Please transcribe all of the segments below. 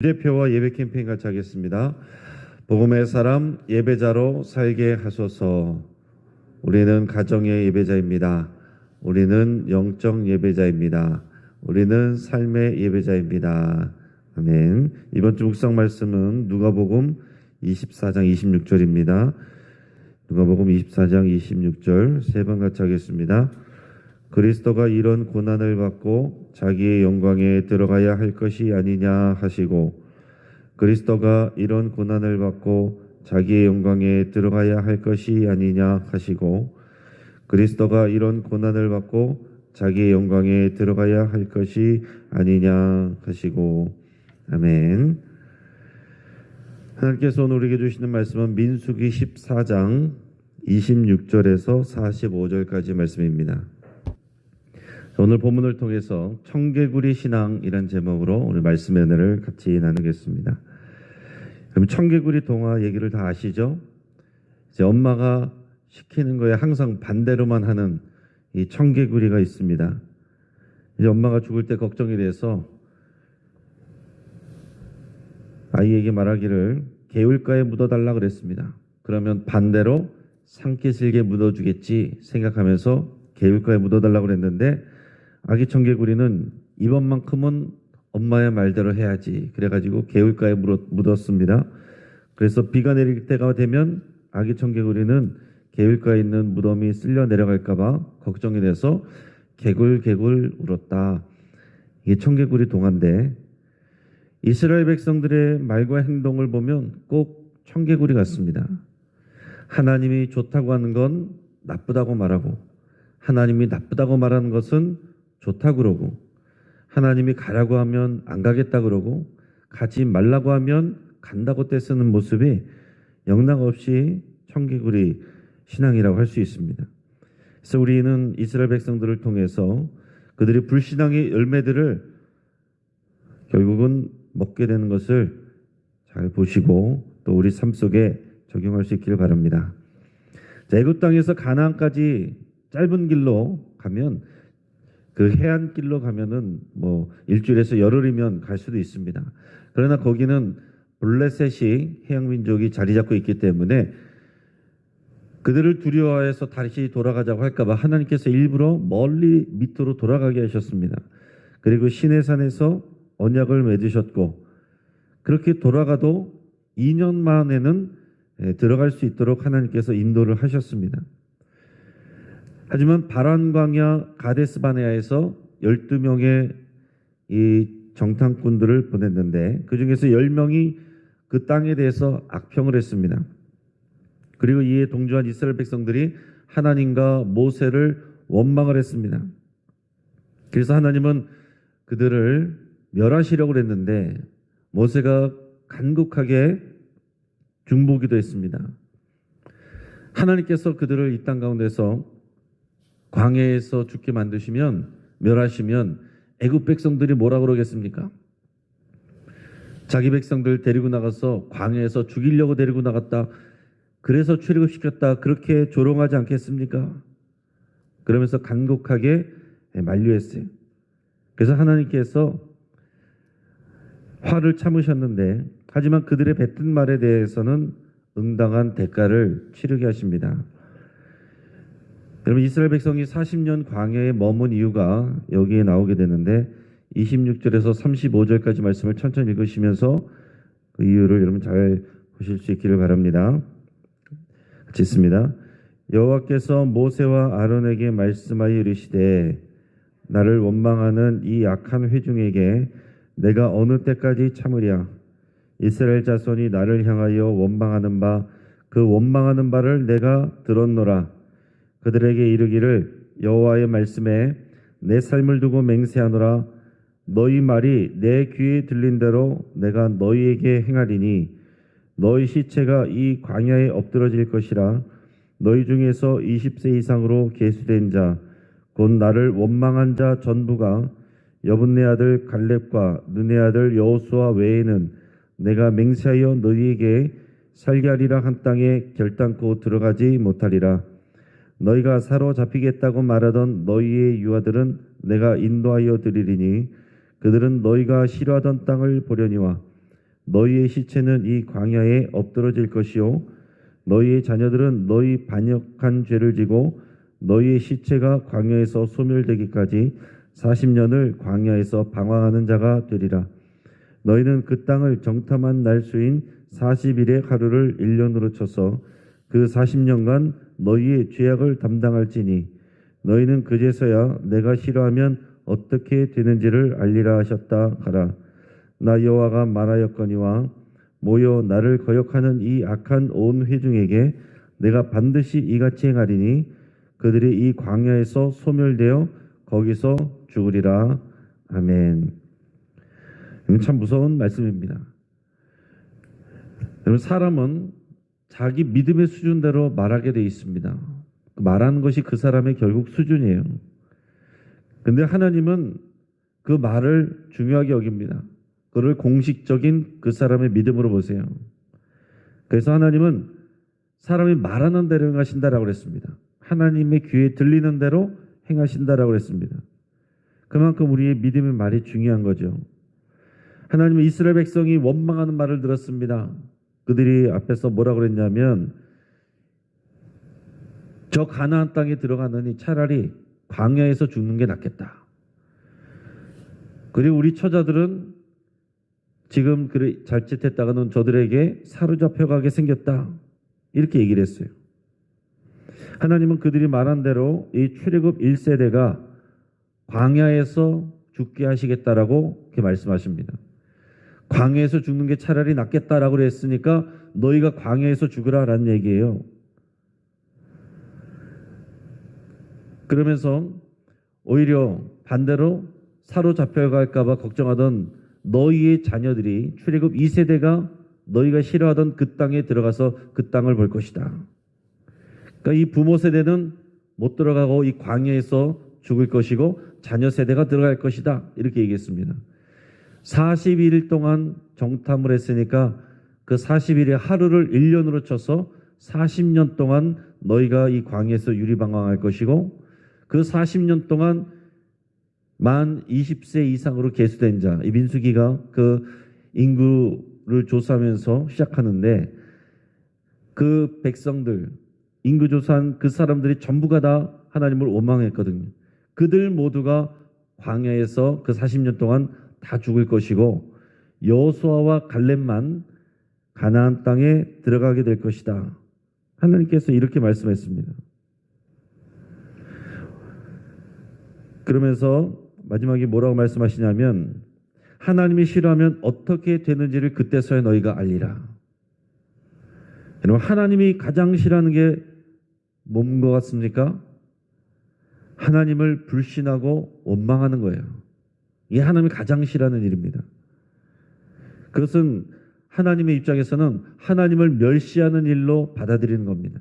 대표와 예배 캠페인 같이 하겠습니다. 복음의 사람 예배자로 살게 하소서. 우리는 가정의 예배자입니다. 우리는 영적 예배자입니다. 우리는 삶의 예배자입니다. 아멘. 이번 주 묵상 말씀은 누가복음 24장 26절입니다. 누가복음 24장 26절 세 번 같이 하겠습니다. 그리스도가 이런 고난을 받고 자기의 영광에 들어가야 할 것이 아니냐 하시고, 그리스도가 이런 고난을 받고 자기의 영광에 들어가야 할 것이 아니냐 하시고, 그리스도가 이런 고난을 받고 자기의 영광에 들어가야 할 것이 아니냐 하시고. 아멘. 하나님께서 오늘 우리에게 주시는 말씀은 민수기 14장 26절에서 45절까지 말씀입니다. 오늘 본문을 통해서 청개구리 신앙이란 제목으로 오늘 말씀의 은혜를 같이 나누겠습니다. 그럼 청개구리 동화 얘기를 다 아시죠? 이제 엄마가 시키는 거에 항상 반대로만 하는 이 청개구리가 있습니다. 이제 엄마가 죽을 때 걱정이 돼서 아이에게 말하기를 개울가에 묻어달라 그랬습니다. 그러면 반대로 산기슭에 묻어주겠지 생각하면서 개울가에 묻어달라 그랬는데, 아기 청개구리는 이번만큼은 엄마의 말대로 해야지 그래가지고 개울가에 묻었습니다. 그래서 비가 내릴 때가 되면 아기 청개구리는 개울가에 있는 무덤이 쓸려 내려갈까봐 걱정이 돼서 개굴개굴 울었다. 이게 청개구리 동화인데, 이스라엘 백성들의 말과 행동을 보면 꼭 청개구리 같습니다. 하나님이 좋다고 하는 건 나쁘다고 말하고, 하나님이 나쁘다고 말하는 것은 좋다고 그러고, 하나님이 가라고 하면 안 가겠다 그러고, 가지 말라고 하면 간다고 떼쓰는 모습이 영락없이 청개구리 신앙이라고 할 수 있습니다. 그래서 우리는 이스라엘 백성들을 통해서 그들이 불신앙의 열매들을 결국은 먹게 되는 것을 잘 보시고 또 우리 삶 속에 적용할 수 있기를 바랍니다. 애굽 땅에서 가나안까지 짧은 길로 가면, 그 해안길로 가면은 뭐 일주일에서 열흘이면 갈 수도 있습니다. 그러나 거기는 블레셋이 해양 민족이 자리 잡고 있기 때문에 그들을 두려워해서 다시 돌아가자고 할까봐 하나님께서 일부러 멀리 밑으로 돌아가게 하셨습니다. 그리고 시내산에서 언약을 맺으셨고, 그렇게 돌아가도 2년 만에는 들어갈 수 있도록 하나님께서 인도를 하셨습니다. 하지만 바란 광야 가데스 바네아에서 12명의 이 정탐꾼들을 보냈는데 그 중에서 10명이 그 땅에 대해서 악평을 했습니다. 그리고 이에 동조한 이스라엘 백성들이 하나님과 모세를 원망을 했습니다. 그래서 하나님은 그들을 멸하시려고 했는데 모세가 간곡하게 중보기도 했습니다. 하나님께서 그들을 이 땅 가운데서 광야에서 죽게 만드시면, 멸하시면 애굽 백성들이 뭐라 그러겠습니까? 자기 백성들 데리고 나가서 광야에서 죽이려고 데리고 나갔다, 그래서 출애굽시켰다, 그렇게 조롱하지 않겠습니까? 그러면서 간곡하게 만류했어요. 그래서 하나님께서 화를 참으셨는데, 하지만 그들의 뱉은 말에 대해서는 응당한 대가를 치르게 하십니다. 여러분, 이스라엘 백성이 40년 광야에 머문 이유가 여기에 나오게 되는데 26절에서 35절까지 말씀을 천천히 읽으시면서 그 이유를 여러분 잘 보실 수 있기를 바랍니다. 같이 읽습니다. 여호와께서 모세와 아론에게 말씀하여 이르시되, 나를 원망하는 이 악한 회중에게 내가 어느 때까지 참으랴. 이스라엘 자손이 나를 향하여 원망하는 바, 그 원망하는 바를 내가 들었노라. 그들에게 이르기를, 여호와의 말씀에 내 삶을 두고 맹세하노라. 너희 말이 내 귀에 들린 대로 내가 너희에게 행하리니 너희 시체가 이 광야에 엎드러질 것이라. 너희 중에서 20세 이상으로 계수된 자, 곧 나를 원망한 자 전부가 여분네 아들 갈렙과 눈의 아들 여호수아 외에는 내가 맹세하여 너희에게 살게 하리라 한 땅에 결단코 들어가지 못하리라. 너희가 사로잡히겠다고 말하던 너희의 유아들은 내가 인도하여 드리리니 그들은 너희가 싫어하던 땅을 보려니와 너희의 시체는 이 광야에 엎드러질 것이요 너희의 자녀들은 너희 반역한 죄를 지고 너희의 시체가 광야에서 소멸되기까지 40년을 광야에서 방황하는 자가 되리라. 너희는 그 땅을 정탐한 날수인 40일의 하루를 1년으로 쳐서 그 40년간 너희의 죄악을 담당할지니 너희는 그제서야 내가 싫어하면 어떻게 되는지를 알리라 하셨다 하라. 나 여호와가 말하였거니와 모여 나를 거역하는 이 악한 온 회중에게 내가 반드시 이같이 행하리니 그들이 이 광야에서 소멸되어 거기서 죽으리라. 아멘. 이건 참 무서운 말씀입니다. 여러분, 사람은 자기 믿음의 수준대로 말하게 돼 있습니다. 말하는 것이 그 사람의 결국 수준이에요. 근데 하나님은 그 말을 중요하게 여깁니다. 그를 공식적인 그 사람의 믿음으로 보세요. 그래서 하나님은 사람이 말하는 대로 행하신다라고 그랬습니다. 하나님의 귀에 들리는 대로 행하신다라고 그랬습니다. 그만큼 우리의 믿음의 말이 중요한 거죠. 하나님은 이스라엘 백성이 원망하는 말을 들었습니다. 그들이 앞에서 뭐라고 그랬냐면 저 가나안 땅에 들어가느니 차라리 광야에서 죽는 게 낫겠다. 그리고 우리 처자들은 지금 그래 자칫했다가는 저들에게 사로잡혀가게 생겼다. 이렇게 얘기를 했어요. 하나님은 그들이 말한 대로 이 출애굽 1세대가 광야에서 죽게 하시겠다라고 이렇게 말씀하십니다. 광야에서 죽는 게 차라리 낫겠다라고 했으니까 너희가 광야에서 죽으라라는 얘기예요. 그러면서 오히려 반대로 사로잡혀갈까 봐 걱정하던 너희의 자녀들이 출애굽 2세대가 너희가 싫어하던 그 땅에 들어가서 그 땅을 볼 것이다. 그러니까 이 부모 세대는 못 들어가고 이 광야에서 죽을 것이고 자녀 세대가 들어갈 것이다. 이렇게 얘기했습니다. 40일 동안 정탐을 했으니까 그 40일의 하루를 1년으로 쳐서 40년 동안 너희가 이 광야에서 유리방황할 것이고 그 40년 동안 만 20세 이상으로 계수된 자, 이 민수기가 그 인구를 조사하면서 시작하는데 그 백성들, 인구 조사한 그 사람들이 전부가 다 하나님을 원망했거든요. 그들 모두가 광야에서 그 40년 동안 다 죽을 것이고 여호수아와 갈렙만 가나안 땅에 들어가게 될 것이다. 하나님께서 이렇게 말씀했습니다. 그러면서 마지막에 뭐라고 말씀하시냐면 하나님이 싫어하면 어떻게 되는지를 그때서야 너희가 알리라. 여러분, 하나님이 가장 싫어하는 게 뭔 것 같습니까? 하나님을 불신하고 원망하는 거예요. 이게 하나님이 가장 싫어하는 일입니다. 그것은 하나님의 입장에서는 하나님을 멸시하는 일로 받아들이는 겁니다.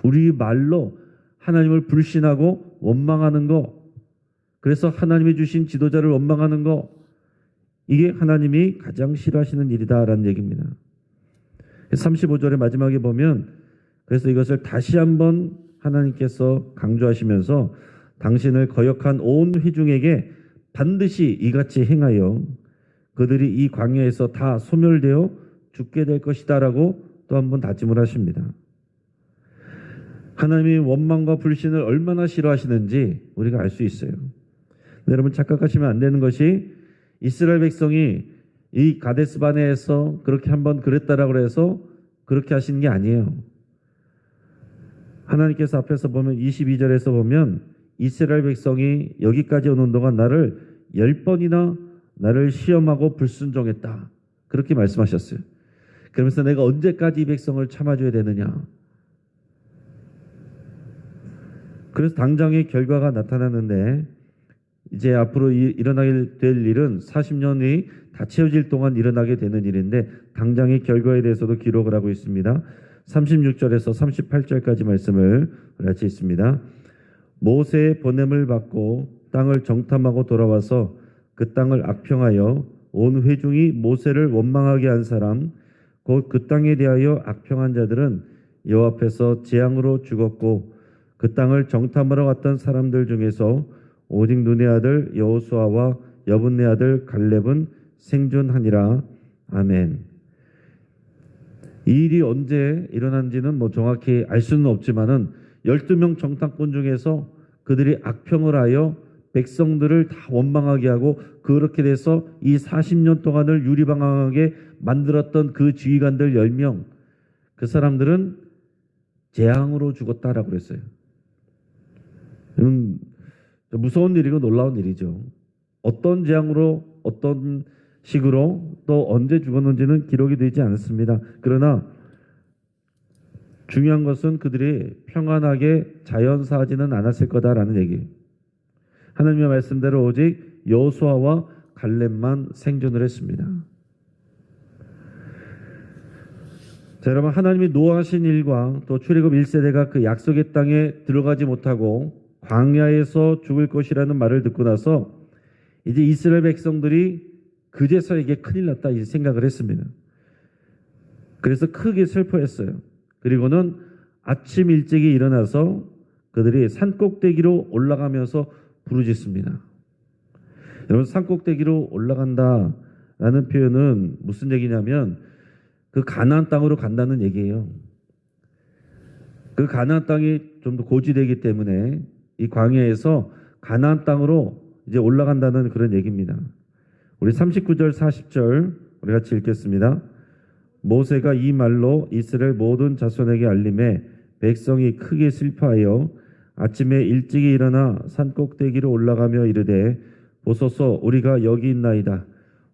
우리 말로 하나님을 불신하고 원망하는 거, 그래서 하나님이 주신 지도자를 원망하는 거, 이게 하나님이 가장 싫어하시는 일이다라는 얘기입니다. 35절의 마지막에 보면 그래서 이것을 다시 한번 하나님께서 강조하시면서 당신을 거역한 온 회중에게 반드시 이같이 행하여 그들이 이 광야에서 다 소멸되어 죽게 될 것이다라고 또 한 번 다짐을 하십니다. 하나님이 원망과 불신을 얼마나 싫어하시는지 우리가 알 수 있어요. 여러분, 착각하시면 안 되는 것이 이스라엘 백성이 이 가데스 바네에서 그렇게 한번 그랬다라고 해서 그렇게 하시는 게 아니에요. 하나님께서 앞에서 보면 22절에서 보면 이스라엘 백성이 여기까지 오는 동안 나를 10번이나 나를 시험하고 불순종했다. 그렇게 말씀하셨어요. 그러면서 내가 언제까지 이 백성을 참아줘야 되느냐. 그래서 당장의 결과가 나타나는데 이제 앞으로 일어나게 될 일은 40년이 다 채워질 동안 일어나게 되는 일인데 당장의 결과에 대해서도 기록을 하고 있습니다. 36절에서 38절까지 말씀을 같이 있습니다. 모세의 보냄을 받고 땅을 정탐하고 돌아와서 그 땅을 악평하여 온 회중이 모세를 원망하게 한 사람 곧 그 땅에 대하여 악평한 자들은 여호와 앞에서 재앙으로 죽었고 그 땅을 정탐하러 갔던 사람들 중에서 오직 눈의 아들 여호수아와 여분네 아들 갈렙은 생존하니라. 아멘. 이 일이 언제 일어난지는 뭐 정확히 알 수는 없지만은 12명 정탐꾼 중에서 그들이 악평을 하여 백성들을 다 원망하게 하고 그렇게 돼서 이 40년 동안을 유리방황하게 만들었던 그 지휘관들 10명, 그 사람들은 재앙으로 죽었다라고 그랬어요. 무서운 일이고 놀라운 일이죠. 어떤 재앙으로 어떤 식으로 또 언제 죽었는지는 기록이 되지 않았습니다. 그러나 중요한 것은 그들이 평안하게 자연사하지는 않았을 거다라는 얘기. 하나님의 말씀대로 오직 여호수아와 갈렙만 생존을 했습니다. 자, 여러분, 하나님이 노하신 일과 또 출애굽 1세대가 그 약속의 땅에 들어가지 못하고 광야에서 죽을 것이라는 말을 듣고 나서 이제 이스라엘 백성들이 그제서 이게 큰일 났다 이 생각을 했습니다. 그래서 크게 슬퍼했어요. 그리고는 아침 일찍이 일어나서 그들이 산꼭대기로 올라가면서 부르짖습니다. 여러분, 산꼭대기로 올라간다라는 표현은 무슨 얘기냐면 그 가나안 땅으로 간다는 얘기예요. 그 가나안 땅이 좀 더 고지되기 때문에 이 광야에서 가나안 땅으로 이제 올라간다는 그런 얘기입니다. 우리 39절 40절 우리 같이 읽겠습니다. 모세가 이 말로 이스라엘 모든 자손에게 알림해 백성이 크게 슬퍼하여 아침에 일찍이 일어나 산꼭대기로 올라가며 이르되 보소서 우리가 여기 있나이다.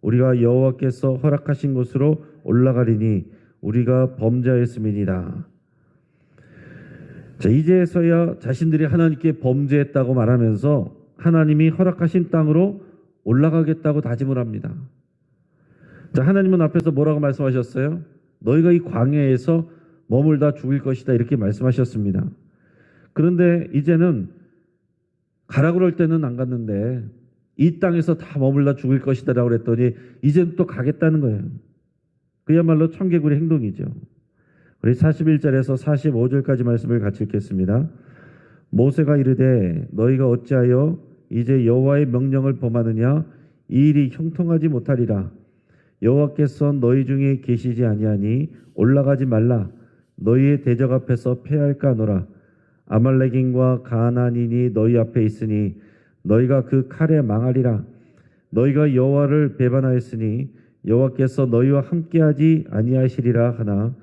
우리가 여호와께서 허락하신 곳으로 올라가리니 우리가 범죄하였음이니라. 자, 이제서야 자신들이 하나님께 범죄했다고 말하면서 하나님이 허락하신 땅으로 올라가겠다고 다짐을 합니다. 자, 하나님은 앞에서 뭐라고 말씀하셨어요? 너희가 이 광야에서 머물다 죽을 것이다 이렇게 말씀하셨습니다. 그런데 이제는 가라 그럴 때는 안 갔는데 이 땅에서 다 머물다 죽을 것이다 라고 그랬더니 이제는 또 가겠다는 거예요. 그야말로 청개구리 행동이죠. 우리 41절에서 45절까지 말씀을 같이 읽겠습니다. 모세가 이르되 너희가 어찌하여 이제 여호와의 명령을 범하느냐? 이 일이 형통하지 못하리라. 여호와께서 너희 중에 계시지 아니하니 올라가지 말라. 너희의 대적 앞에서 패할까 하노라. 아말렉인과 가나안인이 너희 앞에 있으니 너희가 그 칼에 망하리라. 너희가 여호와를 배반하였으니 여호와께서 너희와 함께하지 아니하시리라 하나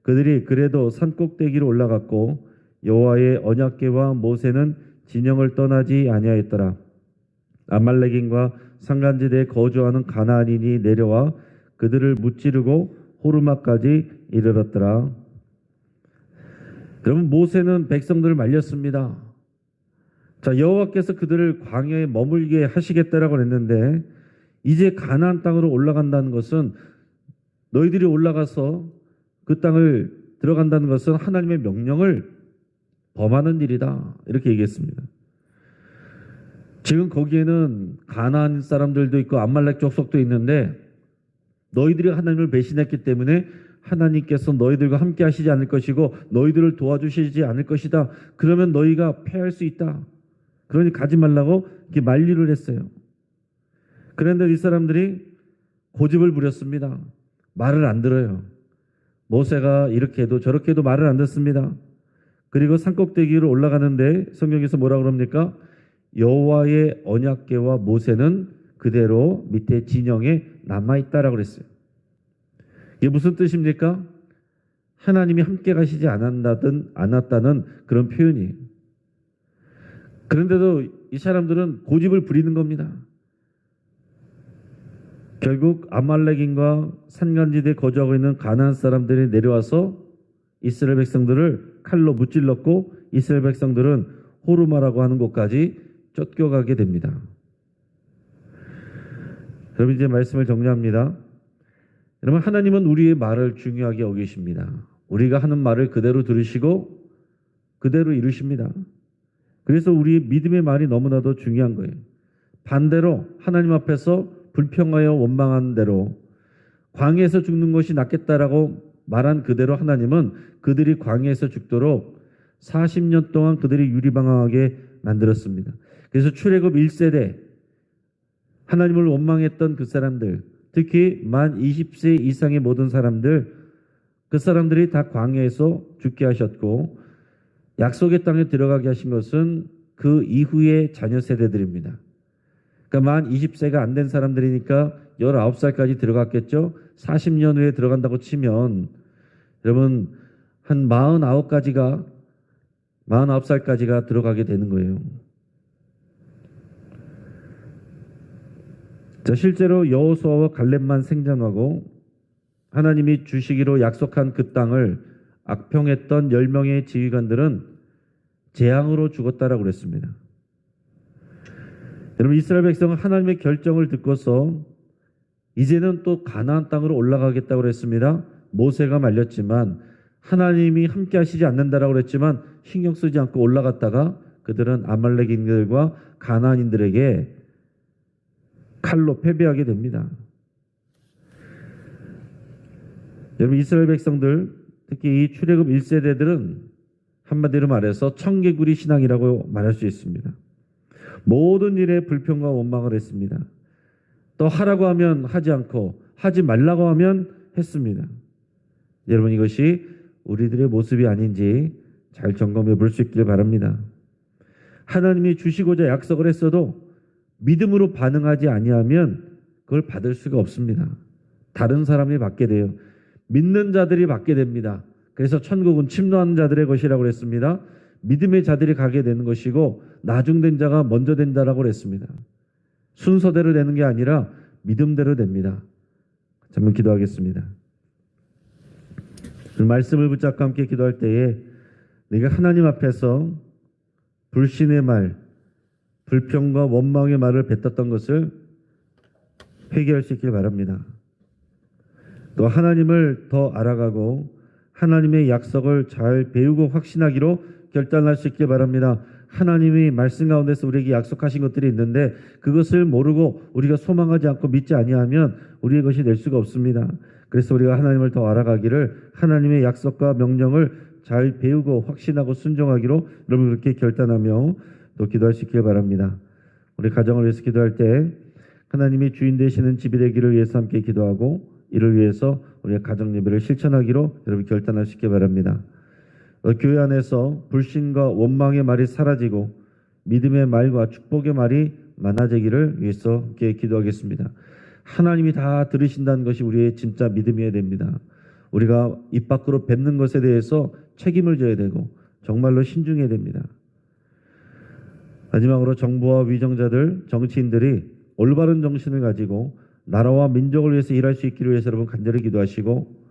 그들이 그래도 산꼭대기로 올라갔고 여호와의 언약궤와 모세는 진영을 떠나지 아니하였더라. 아말렉인과 산간지대에 거주하는 가나안인이 내려와 그들을 무찌르고 호르마까지 이르렀더라. 그러면 모세는 백성들을 말렸습니다. 자, 여호와께서 그들을 광야에 머물게 하시겠다라고 했는데 이제 가나안 땅으로 올라간다는 것은 너희들이 올라가서 그 땅을 들어간다는 것은 하나님의 명령을 범하는 일이다 이렇게 얘기했습니다. 지금 거기에는 가나안 사람들도 있고 아말렉 족속도 있는데 너희들이 하나님을 배신했기 때문에 하나님께서 너희들과 함께 하시지 않을 것이고 너희들을 도와주시지 않을 것이다. 그러면 너희가 패할 수 있다. 그러니 가지 말라고 이렇게 만류를 했어요. 그런데 이 사람들이 고집을 부렸습니다. 말을 안 들어요. 모세가 이렇게 해도 저렇게 해도 말을 안 듣습니다. 그리고 산꼭대기로 올라가는데 성경에서 뭐라고 그럽니까? 여호와의 언약궤와 모세는 그대로 밑에 진영에 남아있다라고 그랬어요. 이게 무슨 뜻입니까? 하나님이 함께 가시지 않았다는 그런 표현이에요. 그런데도 이 사람들은 고집을 부리는 겁니다. 결국 아말렉인과 산간지대에 거주하고 있는 가나안 사람들이 내려와서 이스라엘 백성들을 칼로 무찔렀고 이스라엘 백성들은 호르마라고 하는 곳까지 쫓겨가게 됩니다. 여러분 이제 말씀을 정리합니다. 여러분 하나님은 우리의 말을 중요하게 여기십니다. 우리가 하는 말을 그대로 들으시고 그대로 이루십니다. 그래서 우리의 믿음의 말이 너무나도 중요한 거예요. 반대로 하나님 앞에서 불평하여 원망한 대로 광야에서 죽는 것이 낫겠다라고 말한 그대로 하나님은 그들이 광야에서 죽도록 40년 동안 그들이 유리방황하게 만들었습니다. 그래서 출애굽 1세대 하나님을 원망했던 그 사람들, 특히 만 20세 이상의 모든 사람들, 그 사람들이 다 광야에서 죽게 하셨고 약속의 땅에 들어가게 하신 것은 그 이후의 자녀 세대들입니다. 그러니까 만 20세가 안 된 사람들이니까 19살까지 들어갔겠죠. 40년 후에 들어간다고 치면 여러분 한 49살까지가 들어가게 되는 거예요. 자, 실제로 여호수아와 갈렙만 생존하고 하나님이 주시기로 약속한 그 땅을 악평했던 10명의 지휘관들은 재앙으로 죽었다라고 그랬습니다. 여러분 이스라엘 백성은 하나님의 결정을 듣고서 이제는 또 가나안 땅으로 올라가겠다고 그랬습니다. 모세가 말렸지만 하나님이 함께 하시지 않는다라고 그랬지만 신경 쓰지 않고 올라갔다가 그들은 아말렉인들과 가나안인들에게 칼로 패배하게 됩니다. 여러분 이스라엘 백성들 특히 이 출애굽 1세대들은 한마디로 말해서 청개구리 신앙이라고 말할 수 있습니다. 모든 일에 불평과 원망을 했습니다. 또 하라고 하면 하지 않고 하지 말라고 하면 했습니다. 여러분 이것이 우리들의 모습이 아닌지 잘 점검해 볼 수 있길 바랍니다. 하나님이 주시고자 약속을 했어도 믿음으로 반응하지 아니하면 그걸 받을 수가 없습니다. 다른 사람이 받게 돼요. 믿는 자들이 받게 됩니다. 그래서 천국은 침노하는 자들의 것이라고 그랬습니다. 믿음의 자들이 가게 되는 것이고 나중된 자가 먼저 된다라고 그랬습니다. 순서대로 되는 게 아니라 믿음대로 됩니다. 잠깐 기도하겠습니다. 말씀을 붙잡고 함께 기도할 때에 내가 하나님 앞에서 불신의 말, 불평과 원망의 말을 뱉었던 것을 회개할 수 있길 바랍니다. 또 하나님을 더 알아가고 하나님의 약속을 잘 배우고 확신하기로 결단할 수 있길 바랍니다. 하나님이 말씀 가운데서 우리에게 약속하신 것들이 있는데 그것을 모르고 우리가 소망하지 않고 믿지 아니하면 우리의 것이 될 수가 없습니다. 그래서 우리가 하나님을 더 알아가기를 하나님의 약속과 명령을 잘 배우고 확신하고 순종하기로 여러분 그렇게 결단하며 또 기도할 수 있길 바랍니다. 우리 가정을 위해서 기도할 때 하나님이 주인 되시는 집이 되기를 위해서 함께 기도하고 이를 위해서 우리의 가정 예배를 실천하기로 여러분 결단할 수 있길 바랍니다. 교회 안에서 불신과 원망의 말이 사라지고 믿음의 말과 축복의 말이 많아지기를 위해서 함께 기도하겠습니다. 하나님이 다 들으신다는 것이 우리의 진짜 믿음이어야 됩니다. 우리가 입 밖으로 뱉는 것에 대해서 책임을 져야 되고 정말로 신중해야 됩니다. 마지막으로 정부와 위정자들, 정치인들이 올바른 정신을 가지고 나라와 민족을 위해서 일할 수 있기를 위해서 여러분 간절히 기도하시고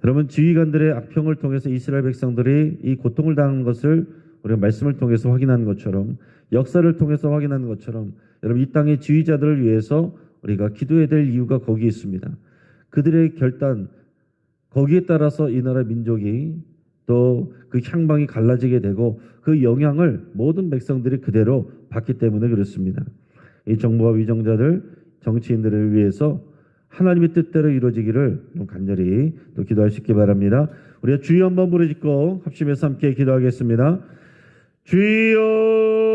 여러분 지휘관들의 악평을 통해서 이스라엘 백성들이 이 고통을 당하는 것을 우리가 말씀을 통해서 확인하는 것처럼 역사를 통해서 확인하는 것처럼 여러분 이 땅의 지휘자들을 위해서 우리가 기도해야 될 이유가 거기에 있습니다. 그들의 결단 거기에 따라서 이 나라 민족이 또 그 향방이 갈라지게 되고 그 영향을 모든 백성들이 그대로 받기 때문에 그렇습니다. 이 정부와 위정자들 정치인들을 위해서 하나님의 뜻대로 이루어지기를 간절히 또 기도할 수 있기 바랍니다. 우리가 주여 한번 부르짖고 합심해서 함께 기도하겠습니다. 주여